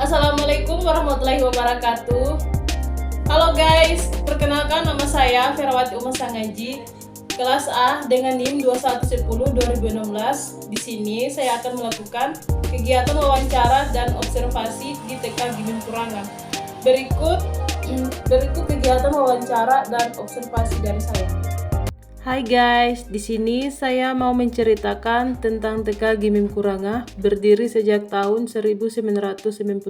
Assalamualaikum warahmatullahi wabarakatuh. Halo guys, perkenalkan nama saya Ferawati Uma Sangaji, kelas A dengan NIM 2110-2016. Di sini saya akan melakukan kegiatan wawancara dan observasi di TK Gimim Kurangan. Berikut kegiatan wawancara dan observasi dari saya. Hai guys, di sini saya mau menceritakan tentang TK Gimim Kuranga berdiri sejak tahun 1998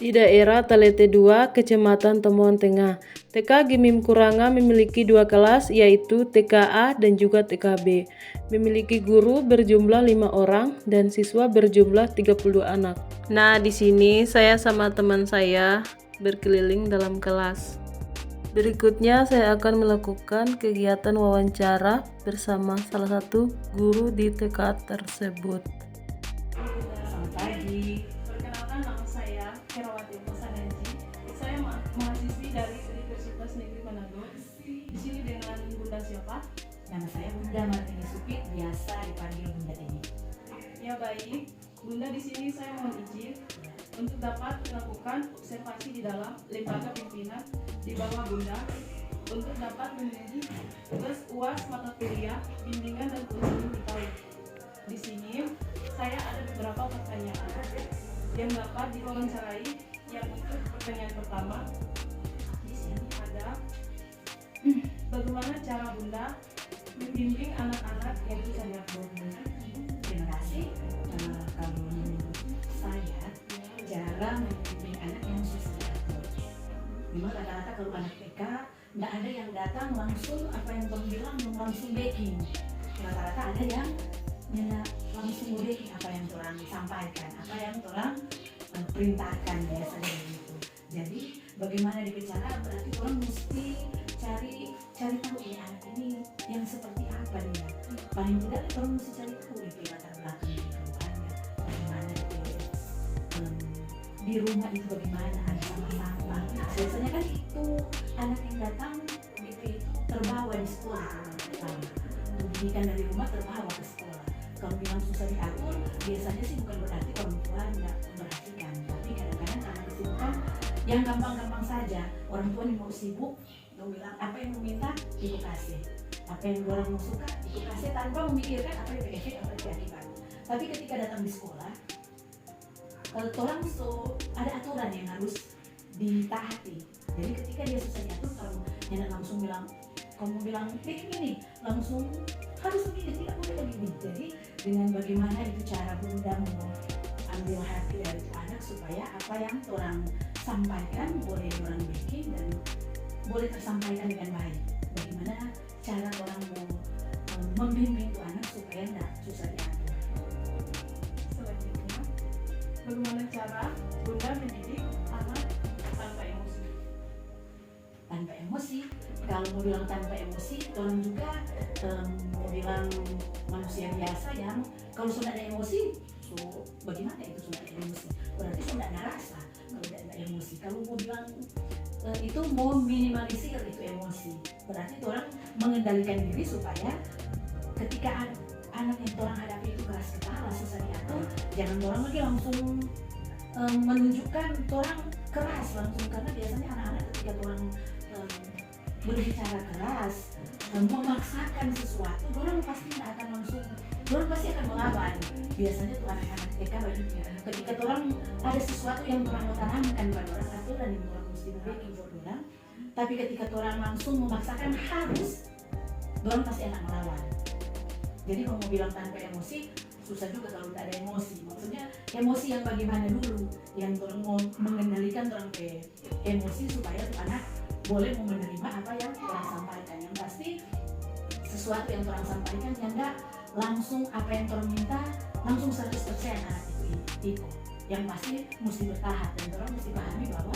di daerah Talete 2, Kecamatan Temuan Tengah. TK Gimim Kuranga memiliki dua kelas, yaitu TKA dan juga TKB. Memiliki guru berjumlah 5 orang dan siswa berjumlah 32 anak. Nah, di sini saya sama teman saya berkeliling dalam kelas. Berikutnya saya akan melakukan kegiatan wawancara bersama salah satu guru di TK tersebut. Selamat pagi. Perkenalkan, nama saya Ferawati Uma Sangaji. Saya mahasiswi dari Universitas Negeri Manado. Di sini dengan Bunda siapa? Nama saya Bunda Martini Supit, biasa dipanggil Bunda ini. Ya baik, Bunda, di sini saya mohon izin untuk dapat melakukan observasi di dalam lembaga pimpinan di bawah Bunda untuk dapat memilih tugas UAS mata kuliah bimbingan dan kurikulum Betawi. Di sini saya ada beberapa pertanyaan yang dapat diwawancarai. Yang untuk pertanyaan pertama, di sini ada bagaimana cara Bunda membimbing anak-anak yang bisa diatur? Terima kasih. Kalau menurut saya, cara membimbing anak yang susah diatur. Memang rata-rata kalau anak TK nggak ada yang datang langsung apa yang Bang bilang langsung backing. Rata-rata ada yang langsung backing apa yang orang sampaikan, apa yang orang perintahkan biasanya gitu. Jadi bagaimana dibicara berarti orang mesti cari tahu ya anak ini yang seperti apa dia. Paling tidak orang mesti cari tahu itu latar belakang di keluarga, bagaimana di rumah itu bagaimana ada sama-sama. Biasanya kan itu anak yang datang itu terbawa di sekolah pertama. Pendidikan dari rumah terbawa ke sekolah. Kalau bilang susah diatur, biasanya sih bukan berarti orang tua nggak memperhatikan, tapi kadang-kadang karena kesibukan yang gampang-gampang saja. Orang tua mau sibuk, mau bilang apa yang mau minta, ibu kasih. Apa yang orang mau suka, ibu kasih tanpa memikirkan apa yang efek, apa yang akibat. Tapi ketika datang di sekolah, kalau orang ada aturan yang harus ditaati. Jadi ketika dia susah diatur, kalau yang langsung bilang, kamu bilang ini langsung harus begini, tidak boleh begini. Jadi dengan bagaimana itu cara Bunda mau ambil hati dari anak supaya apa yang orang sampaikan boleh orang bikin dan boleh tersampaikan dengan baik. Bagaimana cara orang mau membimbing itu anak supaya tidak susah diatur. Selanjutnya, bagaimana cara Bunda mendidik anak tanpa emosi? Tanpa emosi, kalau mau bilang tanpa emosi, orang juga mau bilang manusia biasa yang kalau sudah ada emosi, so bagaimana itu sudah ada emosi? Berarti sudah ada rasa kalau tidak ada emosi. Kalau mau bilang itu mau minimalisir itu emosi, berarti orang mengendalikan diri supaya ketika anak yang orang hadapi itu keras kepala, susah diatur, jangan orang lagi langsung menunjukkan orang keras langsung, karena biasanya anak-anak ketika orang berbicara keras, memaksakan sesuatu, orang pasti tidak akan langsung, orang pasti akan melawan. Biasanya tuh anak-anak TK ketika orang ada sesuatu yang orang mau tanamkan pada orang aturan yang orang mesti bikin buat orang, tapi ketika orang langsung memaksakan harus, orang pasti akan melawan. Jadi kalau mau bilang tanpa emosi, susah juga kalau tidak ada emosi. Maksudnya emosi yang bagaimana dulu, yang orang mau mengendalikan orang ke emosi supaya tuh anak boleh menerima apa yang orang sampaikan. Yang pasti sesuatu yang orang sampaikan yang enggak langsung apa yang orang minta langsung 100% anak itu. Yang pasti mesti bertahap dan orang mesti pahami bahwa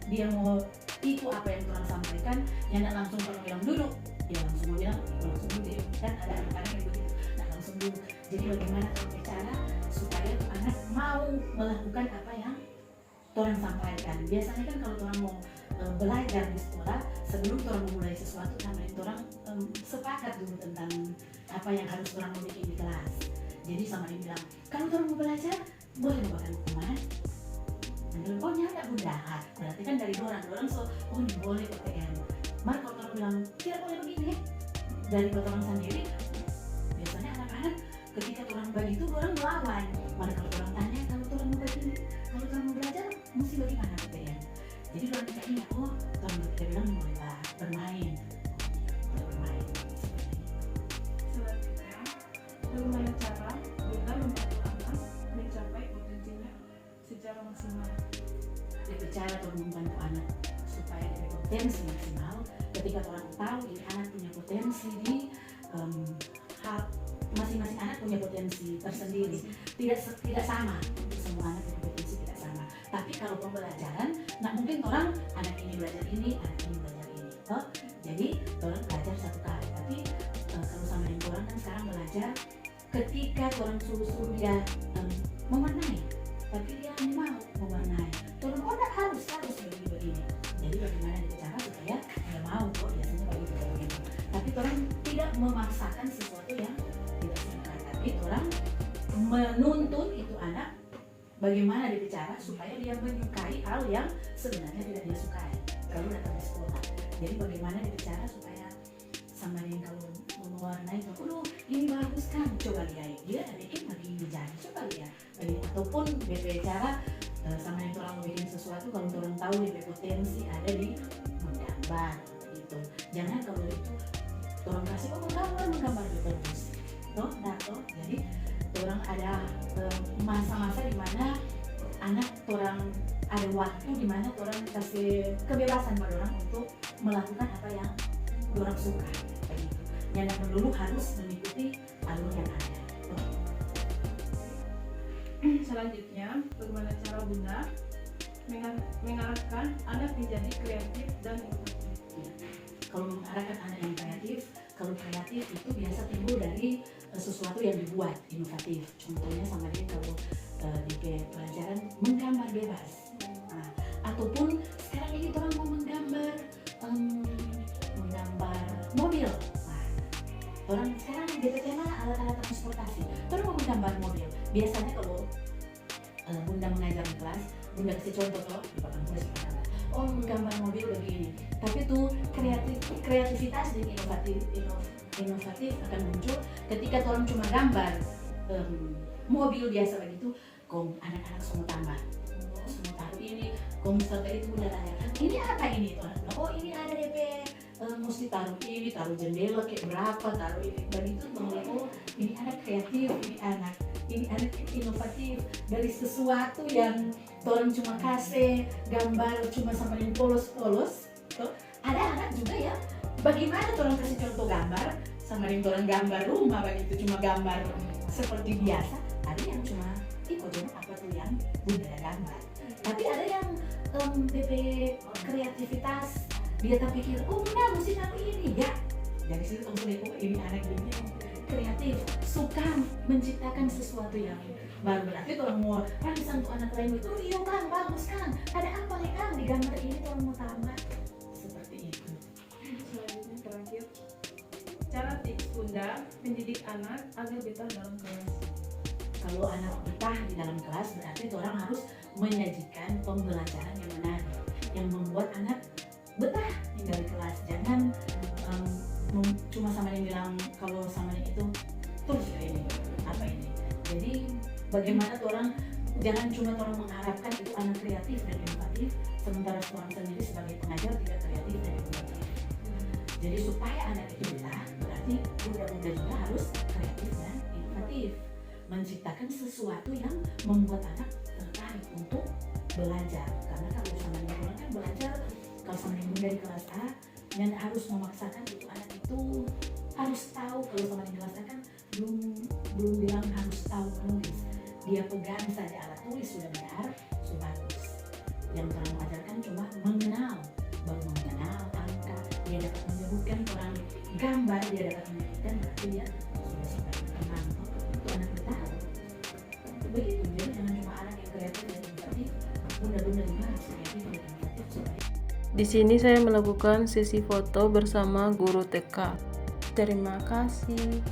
dia mau itu apa yang orang sampaikan, yang enggak langsung orang bilang duduk, ya langsung mau bilang langsung duduk. Dan ada anak-anak yang begitu, nah langsung duduk. Jadi bagaimana orang bicara supaya anak mau melakukan apa yang orang sampaikan. Biasanya kan kalau orang mau belajar di sekolah, sebelum orang memulai sesuatu, namanya orang sepakat dulu tentang apa yang harus orang bikin di kelas. Jadi sama dia bilang, kalau orang mau belajar boleh bawakan teman. Oh nyata bunda, berarti kan dari orang so, oh ini boleh UTM. Maka kalau orang bilang tidak boleh begini, dari orang sendiri, biasanya anak-anak ketika orang begitu orang melawan. Maka kalau orang tanya kalau orang mau begini, kalau orang mau belajar mesti bagaimana UTM. Jadi orang tidak ingat, oh orang kita bilang boleh bermain. Selanjutnya, bagaimana cara Bunda membantu anak mencapai potensinya secara maksimal? Berbicara atau membantu anak supaya dia potensi maksimal. Ketika orang tahu ini anak punya potensi di masing-masing anak punya potensi tersendiri, tidak sama. Semua anak punya potensi tidak sama. Tapi kalau pembelajaran, nah mungkin orang anak ini belajar ini, anak ini belajar ini. Toh? Jadi orang belajar satu kali. Tapi kalau sama dengan orang kan sekarang belajar ketika orang suruh dia mewarnai, tapi dia hanya mau mewarnai. Orang harus begini. Jadi bagaimana cara supaya dia mau kok biasanya begitu. Tapi orang tidak memaksakan sesuatu yang tidak suka. Tapi orang menuntun itu anak bagaimana dia bicara supaya dia menyukai hal yang sebenarnya tidak dia sukai kalau datang ke sekolah. Jadi bagaimana dia bicara supaya sama yang kalau mewarnai itu, ini bagus kan, coba lihat dia bikin lagi menjadi, coba lihat. Ataupun BP cara sama yang orang bikin sesuatu, kalau orang tahu dia potensi ada di menggambar gitu. Jangan kalau itu orang kasih menggambar terus, toh. Jadi orang ada masa-masa di mana anak orang ada waktu di mana orang kasih kebebasan pada orang untuk melakukan apa yang orang suka. Yang melulu harus mengikuti alur yang ada. Selanjutnya, bagaimana cara Bunda mengarahkan anak menjadi kreatif dan inovatif? Kalau mengarahkan anak yang kreatif, kalau kreatif itu biasa timbul dari sesuatu yang dibuat inovatif. Contohnya sama dia kalau di pelajaran menggambar bebas. Nah, ataupun sekarang ini orang mau menggambar mobil. Orang sekarang di tema alat-alat transportasi, orang mau menggambar mobil. Biasanya kalau Bunda mengajar di kelas, Bunda kasih contoh toh di papan tulis menggambar mobil begini. Tapi tuh kreativitas dan inovatif akan muncul ketika orang cuma gambar mobil biasa begitu. Kong anak-anak semua tambah, semua taruh ini. Kong misalnya itu Bunda tanya, ini apa ini tuh? Oh ini ada DP. Mesti taruh ini, taruh jendela kayak berapa, taruh ini, begitu mengenai ini anak kreatif, ini anak inovatif dari sesuatu yang orang cuma kasih gambar cuma sama yang polos-polos. Ada anak juga ya, bagaimana orang kasih contoh gambar sama yang orang gambar rumah begitu cuma gambar seperti biasa. Ada yang cuma cuma apa tuh yang Bunda gambar. Tapi ada yang DP kreativitas. Dia tak pikir, enggak mesti taruh ini ya. Dari situ kamu lihat, ini anak ini kreatif, suka menciptakan sesuatu yang baru. Berarti kalau mau rancang untuk anak lain itu, iya kan, bagus kan. Ada apa nih kan di gambar ini kalau mau tambah seperti itu. Selanjutnya terakhir, cara tips Bunda mendidik anak agar betah dalam kelas. Kalau anak betah di dalam kelas, berarti orang harus menyajikan pembelajaran yang menarik, yang membuat anak betah tinggal di kelas. Jangan cuma sama yang bilang kalau sama yang itu terus ini apa ini. Jadi bagaimana orang jangan cuma orang mengharapkan itu anak kreatif dan inovatif sementara orang sendiri sebagai pengajar tidak kreatif dan inovatif. Jadi supaya anak itu betah berarti Bunda juga harus kreatif dan inovatif, menciptakan sesuatu yang membuat anak tertarik untuk belajar. Karena kalau sama yang orang kan belajar kalau sama yang Bunda di kelas A yang harus memaksakan itu anak itu harus tahu. Kalau sama yang kelas A kan belum bilang harus tahu menulis, dia pegang saja alat tulis sudah benar, sudah bagus. Yang orang mengajarkan cuma mengenal, baru mengenal angka, dia dapat menyebutkan orang gambar, dia dapat menyebutkan berarti dia sudah sampai tenang. Itu anak betah. Begitu, jadi jangan cuma anak yang kreatif dan inovatif, Bunda-bunda juga harus kreatif dan inovatif supaya. Di sini saya melakukan sesi foto bersama guru TK. Terima kasih.